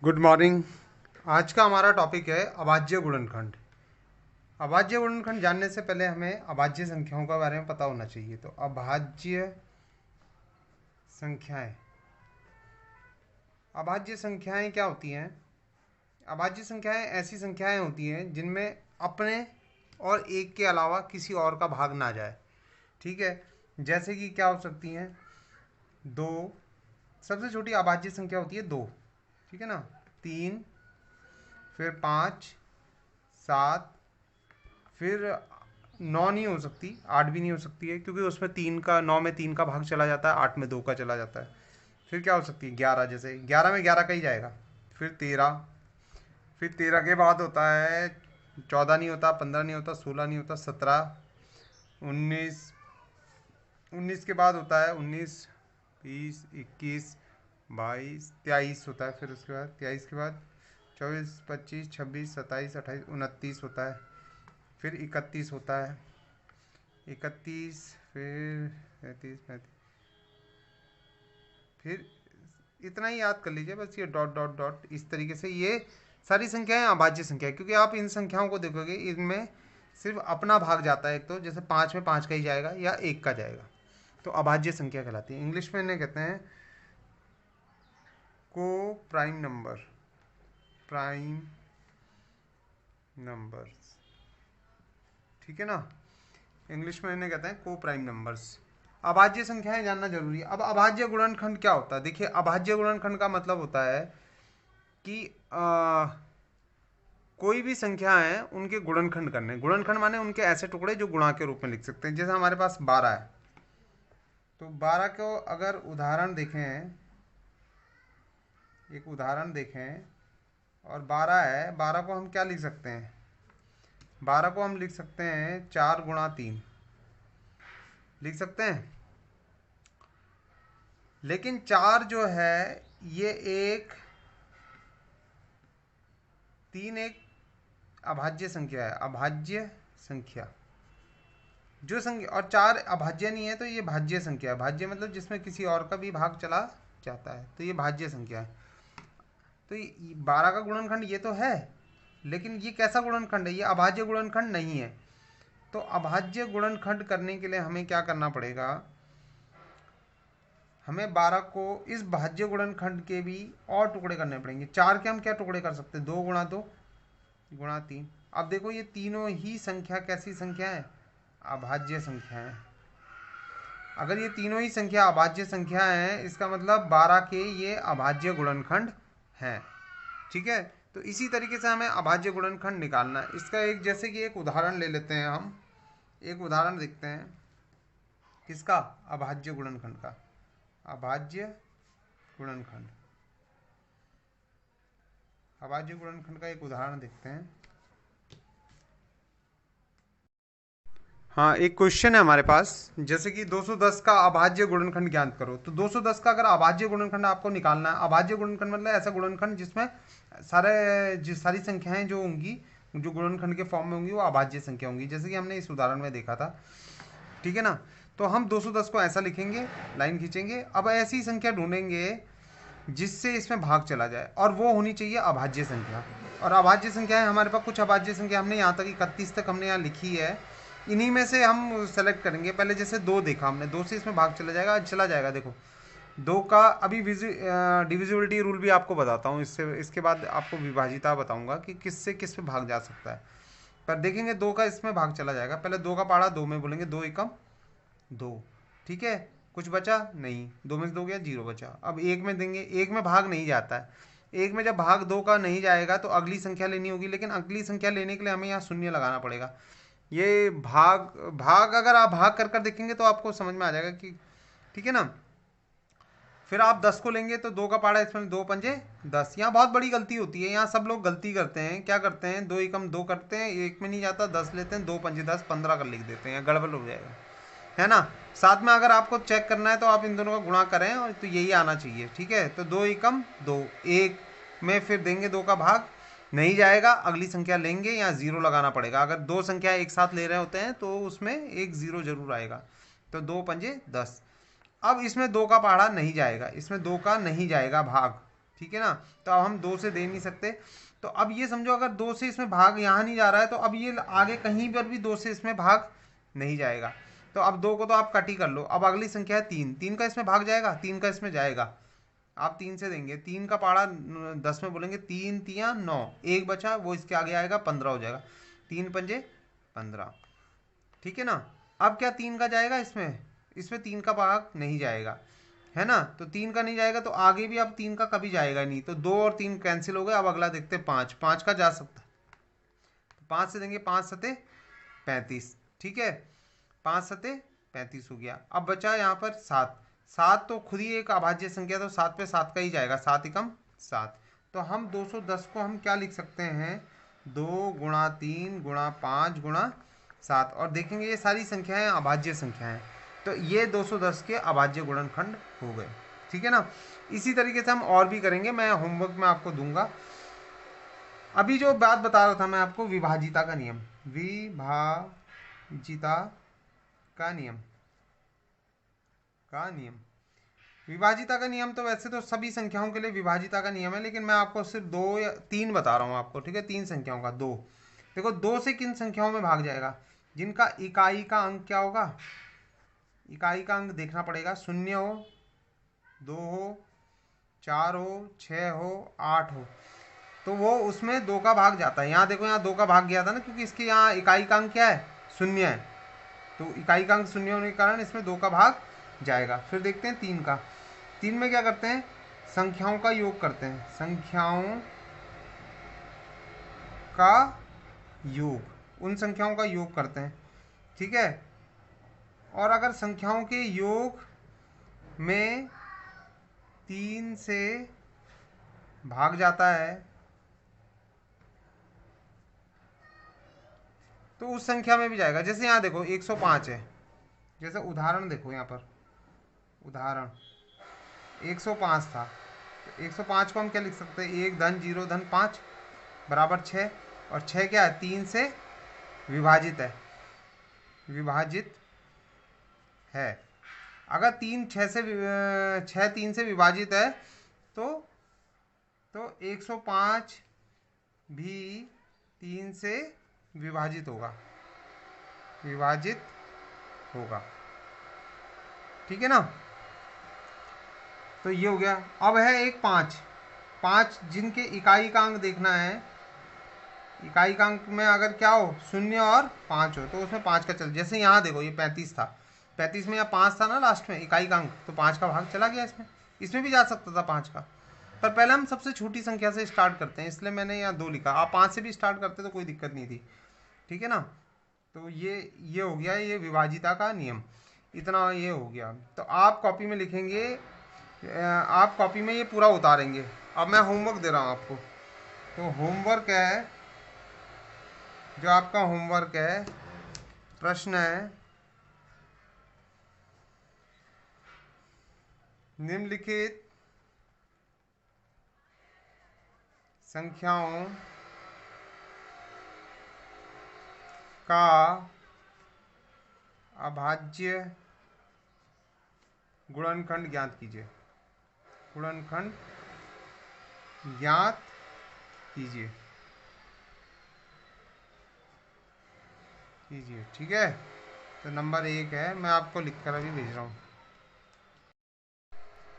Good morning. आज का हमारा टॉपिक है अभाज्य गुणनखंड। अभाज्य गुणनखंड जानने से पहले हमें अभाज्य संख्याओं के बारे में पता होना चाहिए। तो अभाज्य संख्याएं, अभाज्य संख्याएं क्या होती हैं? अभाज्य संख्याएं ऐसी संख्याएं होती हैं जिनमें अपने और एक के अलावा किसी और का भाग ना जाए। ठीक है, जैसे कि क्या हो सकती हैं? दो, सबसे छोटी अभाज्य संख्या होती है दो। ठीक है ना, तीन, फिर पाँच, सात, फिर नौ नहीं हो सकती, आठ भी नहीं हो सकती है क्योंकि उसमें तीन का, नौ में तीन का भाग चला जाता है, आठ में दो का चला जाता है। फिर क्या हो सकती है? ग्यारह, जैसे ग्यारह में ग्यारह का ही जाएगा। फिर तेरह, फिर तेरह के बाद होता है चौदह नहीं होता, पंद्रह नहीं होता, सोलह नहीं होता, सत्रह, उन्नीस, उन्नीस के बाद होता है उन्नीस, बीस, इक्कीस, बाईस, तेईस होता है। फिर उसके बाद तेईस के बाद चौबीस, पच्चीस, छब्बीस, सत्ताईस, अट्ठाईस, उनतीस होता है। फिर इकतीस होता है, इकतीस, फिर पैंतीस, पैंतीस, फिर इतना ही याद कर लीजिए बस, ये डॉट डॉट डॉट इस तरीके से ये सारी संख्याएं अभाज्य संख्या है। क्योंकि आप इन संख्याओं को देखोगे, इनमें सिर्फ अपना भाग जाता है। एक तो जैसे पाँच में पाँच का ही जाएगा या एक का जाएगा, तो अभाज्य संख्या कहलाती है। इंग्लिश में इन्हें कहते हैं को प्राइम नंबर, प्राइम नंबर्स। ठीक है ना, इंग्लिश में इन्हें कहते हैं को प्राइम नंबर्स। अभाज्य संख्याएं जानना जरूरी है। अब अभाज्य गुणनखंड क्या होता है? देखिए, अभाज्य गुणनखंड का मतलब होता है कि कोई भी संख्या है उनके गुणनखंड करने। गुणनखंड माने उनके ऐसे टुकड़े जो गुणा के रूप में लिख सकते हैं। जैसे हमारे पास 12 है, तो 12 को अगर उदाहरण देखें, एक उदाहरण देखें, और 12 है, 12 को हम क्या लिख सकते हैं? 12 को हम लिख सकते हैं 4 गुणा 3 लिख सकते हैं। लेकिन 4 जो है ये एक, 3 एक अभाज्य संख्या है, अभाज्य संख्या जो संख्या, और 4 अभाज्य नहीं है तो ये भाज्य संख्या है। भाज्य मतलब जिसमें किसी और का भी भाग चला जाता है, तो ये भाज्य संख्या है। तो 12 का गुणनखंड ये तो है, लेकिन ये कैसा गुणनखंड है? ये अभाज्य गुणनखंड नहीं है। तो अभाज्य गुणनखंड करने के लिए हमें क्या करना पड़ेगा? हमें 12 को इस भाज्य गुणनखंड के भी और टुकड़े करने पड़ेंगे। 4 के हम क्या टुकड़े कर सकते हैं? 2 गुणा 2 गुणा 3। अब देखो, ये तीनों ही संख्या कैसी संख्या है? अभाज्य संख्या है। अगर ये तीनों ही संख्या अभाज्य संख्या है, इसका मतलब 12 के ये अभाज्य गुणनखंड हैं। ठीक है, तो इसी तरीके से हमें अभाज्य गुणनखंड निकालना है। इसका एक, जैसे कि एक उदाहरण ले लेते हैं हम, एक उदाहरण देखते हैं किसका? अभाज्य गुणनखंड का। अभाज्य गुणनखंड, अभाज्य गुणनखंड का एक उदाहरण देखते हैं। हाँ, एक क्वेश्चन है हमारे पास, जैसे कि 210 का अभाज्य गुणनखंड ज्ञात करो। तो 210 का अगर अभाज्य गुणनखंड आपको निकालना है, अभाज्य गुणनखंड मतलब ऐसा गुणनखंड जिसमें सारी संख्याएं जो होंगी, जो गुणनखंड के फॉर्म में होंगी, वो अभाज्य संख्या होंगी, जैसे कि हमने इस उदाहरण में देखा था। ठीक है ना, तो हम 210 को ऐसा लिखेंगे, लाइन खींचेंगे। अब ऐसी संख्या ढूंढेंगे जिससे इसमें भाग चला जाए, और वो होनी चाहिए अभाज्य संख्या। और अभाज्य संख्याएं हमारे पास कुछ अभाज्य संख्या हमने यहाँ तक 31 तक हमने यहाँ लिखी है। इन्हीं में से हम सेलेक्ट करेंगे। पहले जैसे दो देखा हमने, दो से इसमें भाग चला जाएगा, चला जाएगा। देखो, दो का अभी डिविजिबिलिटी रूल भी आपको बताता हूँ, इससे इसके बाद आपको विभाजिता बताऊंगा कि किससे किस पे भाग जा सकता है। पर देखेंगे दो का इसमें भाग चला जाएगा। पहले दो का पहाड़ा दो में बोलेंगे, दो एकम दो। ठीक है, कुछ बचा नहीं, दो में से दो गया, जीरो बचा। अब एक में देंगे, एक में भाग नहीं जाता है। एक में जब भाग दो का नहीं जाएगा तो अगली संख्या लेनी होगी, लेकिन अगली संख्या लेने के लिए हमें यहाँ शून्य लगाना पड़ेगा। ये भाग भाग अगर आप भाग कर कर देखेंगे तो आपको समझ में आ जाएगा कि, ठीक है ना। फिर आप 10 को लेंगे तो दो का पहाड़ा, इसमें दो पंजे 10। यहाँ बहुत बड़ी गलती होती है, यहाँ सब लोग गलती करते हैं। क्या करते हैं? दो एकम दो करते हैं, एक में नहीं जाता, 10 लेते हैं, दो पंजे 10, 15 कर लिख देते हैं, गड़बड़ हो जाएगा, है ना। साथ में अगर आपको चेक करना है तो आप इन दोनों का गुणा करें, और तो यही आना चाहिए। ठीक है, तो दो एकम दो, एक में फिर देंगे दो का भाग, नहीं जाएगा, अगली संख्या लेंगे, यहाँ जीरो लगाना पड़ेगा। अगर दो संख्या एक साथ ले रहे होते हैं तो उसमें एक जीरो जरूर आएगा। तो दो पंजे 10। अब इसमें दो का पहाड़ा नहीं जाएगा, इसमें दो का नहीं जाएगा भाग। ठीक है ना। तो अब हम 2 से दे नहीं सकते। तो अब ये समझो अगर 2 से इसमें भाग यहाँ नहीं जा रहा है तो अब ये आगे कहीं पर भी 2 से इसमें भाग नहीं जाएगा। तो अब 2 को तो आप कट ही कर लो। अब अगली संख्या है 3, 3 का इसमें भाग जाएगा, 3 का इसमें जाएगा। आप 3 से देंगे, 3 का पाड़ा 10 में बोलेंगे, 3 तियां 9, एक बचा वो इसके आगे आएगा 15 हो जाएगा, 3 पंजे 15, ठीक है ना। अब क्या 3 का जाएगा इसमें, इसमें 3 का भाग नहीं जाएगा, है ना। तो 3 का नहीं जाएगा तो आगे भी अब 3 का कभी जाएगा नहीं। तो 2 और 3 कैंसिल हो गए। अब अगला देखते हैं 5, 5 का जा सकता, तो 5 से देंगे, 5 सते 35, ठीक है, 5 सते 35 हो गया। अब बचा यहाँ पर 7, 7 तो खुद ही एक अभाज्य संख्या, तो 7 पे 7 का ही जाएगा, 7 एकम 7। तो हम 210 को हम क्या लिख सकते हैं, 2 गुणा 3 गुणा 5 गुणा 7। और देखेंगे ये सारी संख्याएं अभाज्य संख्याएं, तो ये 210 के अभाज्य गुणनखंड हो गए, ठीक है ना। इसी तरीके से हम और भी करेंगे, मैं होमवर्क में आपको दूंगा। अभी जो बात बता रहा था मैं आपको, विभाजिता का नियम, विभाजिता का नियम, विभाजिता का नियम तो वैसे तो सभी संख्याओं के लिए विभाजिता का नियम है, लेकिन मैं आपको सिर्फ 2 या 3 बता रहा हूँ आपको, ठीक है। 3 संख्याओं का 2, देखो 2 से किन संख्याओं में भाग जाएगा, जिनका इकाई का अंक क्या होगा, इकाई का अंक देखना पड़ेगा, 0 हो, 2 हो, 4 हो, 6 हो, 8 हो, तो वो उसमें 2 का भाग जाता है। यहाँ देखो, यहाँ 2 का भाग गया था ना, क्योंकि इसके यहाँ इकाई का अंक क्या है, 0 है, तो इकाई का अंक 0 होने के कारण इसमें 2 का भाग जाएगा। फिर देखते हैं 3 का, 3 में क्या करते हैं, संख्याओं का योग करते हैं, संख्याओं का योग, उन संख्याओं का योग करते हैं, ठीक है। और अगर संख्याओं के योग में 3 से भाग जाता है तो उस संख्या में भी जाएगा। जैसे यहाँ देखो 105 है, जैसे उदाहरण देखो, यहाँ पर उदाहरण 105 था, तो 105 को हम क्या लिख सकते हैं, 1 धन 0 धन 5 बराबर 6, और 6 क्या है, 3 से विभाजित है, विभाजित है। अगर 3 3 से विभाजित है तो 105 भी 3 से विभाजित होगा, विभाजित होगा, ठीक है ना। तो ये हो गया। अब है एक 5 जिनके इकाई का अंक देखना है, इकाई का अंक में अगर क्या हो, 0 और 5 हो, तो उसमें 5 का चल, जैसे यहाँ देखो ये 35 था, 35 में यहाँ 5 था ना लास्ट में इकाई का अंक, तो 5 का भाग चला गया इसमें, इसमें भी जा सकता था 5 का, पर पहले हम सबसे छोटी संख्या से स्टार्ट करते हैं, इसलिए मैंने यहाँ 2 लिखा। आप 5 से भी स्टार्ट करते तो कोई दिक्कत नहीं थी, ठीक है ना। तो ये हो गया, ये विभाजिता का नियम, इतना ये हो गया। तो आप कॉपी में लिखेंगे, आप कॉपी में ये पूरा उतारेंगे। अब मैं होमवर्क दे रहा हूँ आपको, तो होमवर्क है, जो आपका होमवर्क है, प्रश्न है, निम्नलिखित संख्याओं का अभाज्य गुणनखंड ज्ञात कीजिए, गुणनखंड ज्ञात कीजिए, ठीक है। तो नंबर 1 है, मैं आपको लिखकर अभी भेज रहा हूँ।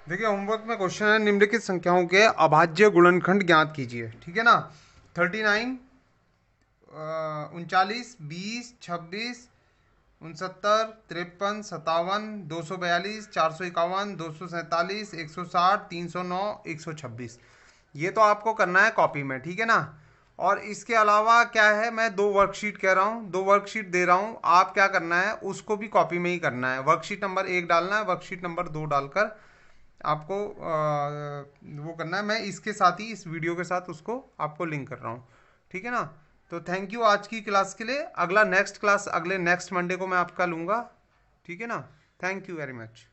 देखिए होमवर्क में क्वेश्चन है, निम्नलिखित संख्याओं के अभाज्य गुणनखंड ज्ञात कीजिए, ठीक है ना। 39, 39, 20, 26, 69, 53, 57, 242, 451, 247, 160, 309, 126, ये तो आपको करना है कॉपी में, ठीक है ना। और इसके अलावा क्या है, मैं 2 वर्कशीट कह रहा हूँ, 2 वर्कशीट दे रहा हूँ, आप क्या करना है, उसको भी कॉपी में ही करना है। वर्कशीट नंबर 1 डालना है, वर्कशीट नंबर 2 डालकर आपको वो करना है। मैं इसके साथ ही, इस वीडियो के साथ उसको आपको लिंक कर रहा हूँ, ठीक है ना। तो थैंक यू आज की क्लास के लिए। अगला नेक्स्ट क्लास अगले नेक्स्ट मंडे को मैं आपका लूँगा, ठीक है ना। Thank you very much.